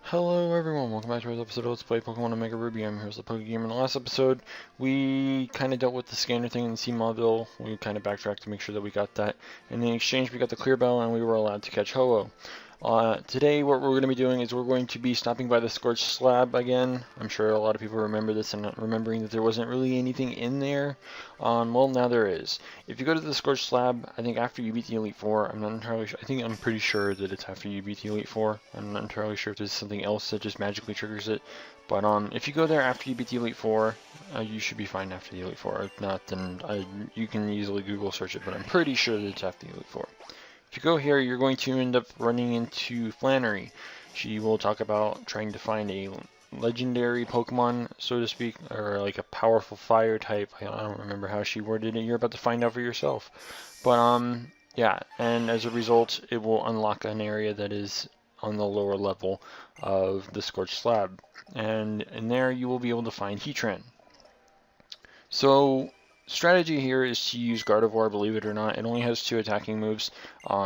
Hello everyone, welcome back to our episode of Let's Play Pokemon Omega Ruby. I'm here as the PokeGamer. In the last episode, we kind of dealt with the scanner thing in Seamawville. We kind of backtracked to make sure that we got that. And in exchange, we got the Clear Bell and we were allowed to catch Ho-Oh. Today, what we're going to be doing is we're going to be stopping by the Scorched Slab again. I'm sure a lot of people remember this and not remembering that there wasn't really anything in there. Well, now there is. If you go to the Scorched Slab, I think after you beat the Elite Four, I'm not entirely sure. I'm pretty sure that it's after you beat the Elite Four. I'm not entirely sure if there's something else that just magically triggers it. But if you go there after you beat the Elite Four, you should be fine after the Elite Four. If not, then you can easily Google search it, but I'm pretty sure that it's after the Elite Four. If you go here, you're going to end up running into Flannery. She will talk about trying to find a legendary Pokemon, so to speak, or like a powerful fire type. I don't remember how she worded it. You're about to find out for yourself. But yeah, and as a result, it will unlock an area that is on the lower level of the Scorched Slab. And in there, you will be able to find Heatran. So strategy here is to use Gardevoir, believe it or not. It only has 2 attacking moves,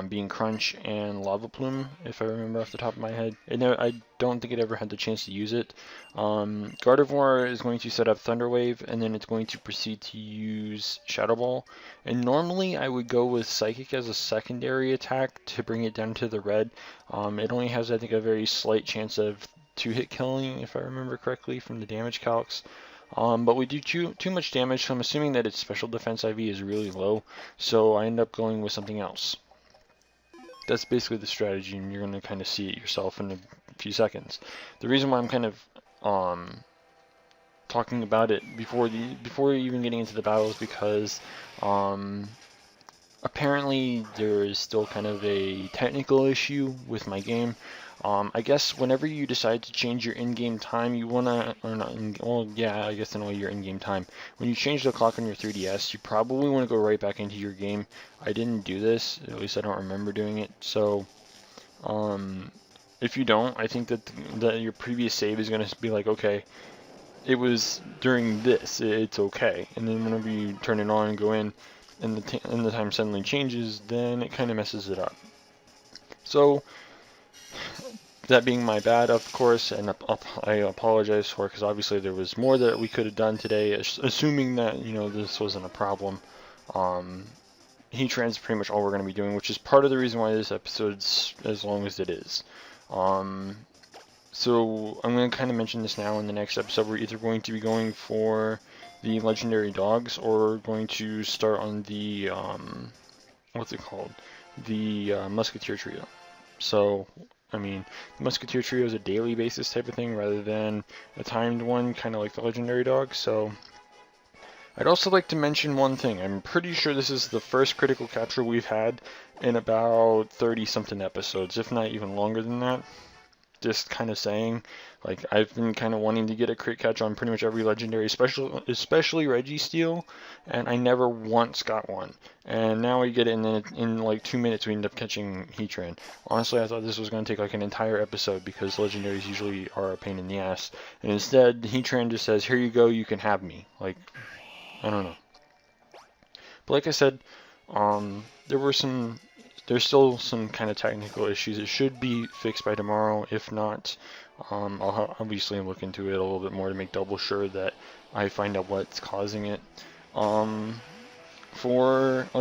being Crunch and Lava Plume, if I remember off the top of my head. I don't think it ever had the chance to use it. Gardevoir is going to set up Thunder Wave, and then it's going to proceed to use Shadow Ball. And normally I would go with Psychic as a secondary attack to bring it down to the red. It only has, I think, a very slight chance of 2-hit killing, if I remember correctly, from the damage calcs. But we do too much damage, so I'm assuming that its special defense IV is really low, so I end up going with something else. That's basically the strategy, and you're going to kind of see it yourself in a few seconds. The reason why I'm kind of talking about it before even getting into the battle is because apparently there is still kind of a technical issue with my game. I guess whenever you decide to change your in-game time, you wanna, or not, well, yeah, I guess in a way your in-game time. When you change the clock on your 3DS, you probably want to go right back into your game. I didn't do this, at least I don't remember doing it. So, if you don't, I think that your previous save is gonna be like, okay, it was during this, it's okay. And then whenever you turn it on and go in, and the time suddenly changes, then it kind of messes it up. So, that being my bad, of course, and I apologize for it, because obviously there was more that we could have done today, assuming that, you know, this wasn't a problem. Heatran's pretty much all we're going to be doing, which is part of the reason why this episode's as long as it is. So I'm going to kind of mention this now. In the next episode, we're either going to be going for the legendary dogs, or going to start on the, what's it called? The Musketeer Trio. So, I mean, the Musketeer Trio is a daily basis type of thing rather than a timed one, kind of like the legendary dog. So, I'd also like to mention one thing. I'm pretty sure this is the first critical capture we've had in about 30-something episodes, if not even longer than that. Just kind of saying, like, I've been kind of wanting to get a crit catch on pretty much every legendary, especially Registeel, and I never once got one. And now we get it, and then in like 2 minutes we end up catching Heatran. Honestly, I thought this was going to take like an entire episode, because legendaries usually are a pain in the ass. And instead, Heatran just says, "Here you go, you can have me." Like, I don't know. But like I said, there's still some kind of technical issues. It should be fixed by tomorrow. If not, I'll obviously look into it a little bit more to make double sure that I find out what's causing it. Like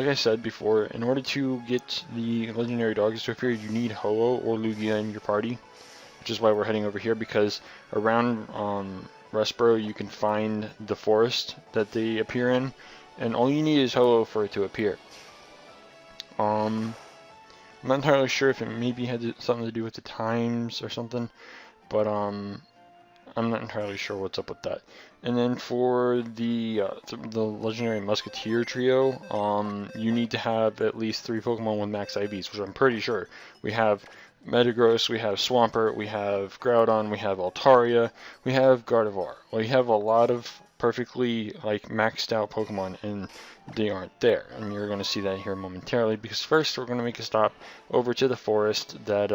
I said before, in order to get the legendary dogs to appear, you need Ho-Oh or Lugia in your party, which is why we're heading over here, because around Rustboro you can find the forest that they appear in, and all you need is Ho-Oh for it to appear. I'm not entirely sure if it maybe had something to do with the times or something, but I'm not entirely sure what's up with that. And then for the legendary Musketeer Trio, you need to have at least 3 Pokemon with max IVs, which I'm pretty sure. We have Metagross, we have Swampert, we have Groudon, we have Altaria, we have Gardevoir. We have a lot of perfectly like maxed out Pokemon, and they aren't there. And you're going to see that here momentarily, because first we're going to make a stop over to the forest that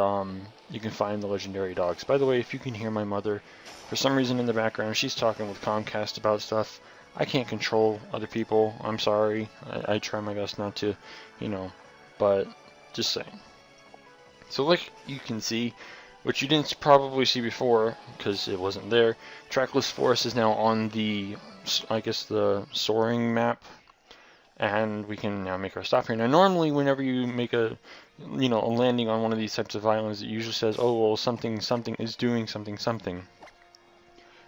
you can find the legendary dogs. By the way, if you can hear my mother for some reason in the background, she's talking with Comcast about stuff. I can't control other people. I'm sorry. I try my best not to, you know, but just saying. So like you can see, which you didn't probably see before because it wasn't there. Trackless Forest is now on the, I guess, the soaring map, and we can now make our stop here. Now, normally, whenever you make a landing on one of these types of islands, it usually says, oh, well, something is doing something.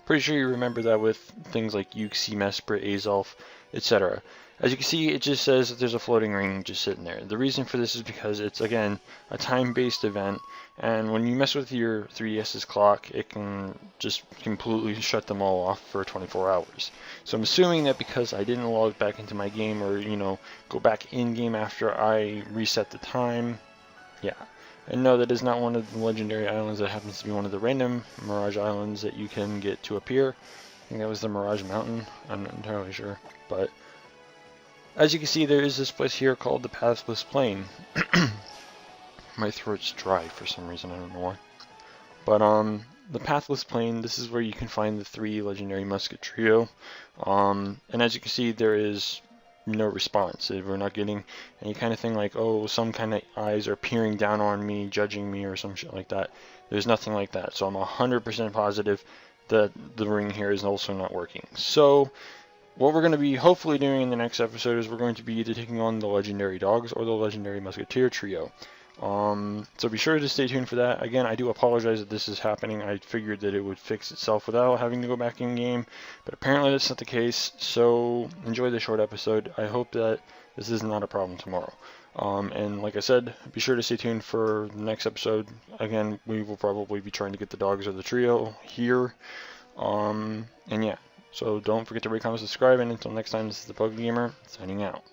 Pretty sure you remember that with things like Yuxi, Mesprit, Azulf, etc. As you can see, it just says that there's a floating ring just sitting there. The reason for this is because it's, again, a time-based event, and when you mess with your 3DS's clock, it can just completely shut them all off for 24 hours. So I'm assuming that because I didn't log back into my game or, go back in-game after I reset the time, yeah. And no, that is not one of the legendary islands. That happens to be one of the random Mirage Islands that you can get to appear. I think that was the Mirage Mountain. I'm not entirely sure. But as you can see, there is this place here called the Pathless Plain. My throat's dry for some reason. I don't know why. But the Pathless Plain, this is where you can find the 3 legendary musket trio. And as you can see, there is no response. We're not getting any kind of thing like, oh, some kind of eyes are peering down on me, judging me, or some shit like that. There's nothing like that. So I'm 100% positive that the ring here is also not working. So what we're going to be hopefully doing in the next episode is we're going to be either taking on the legendary dogs or the legendary musketeer trio. So be sure to stay tuned for that. Again, I do apologize that this is happening. I figured that it would fix itself without having to go back in game, but apparently that's not the case. So enjoy the short episode. I hope that this is not a problem tomorrow. And like I said, be sure to stay tuned for the next episode. Again, we will probably be trying to get the dogs or the trio here. And yeah, so don't forget to rate, comment, subscribe, and until next time, this is the Gamer signing out.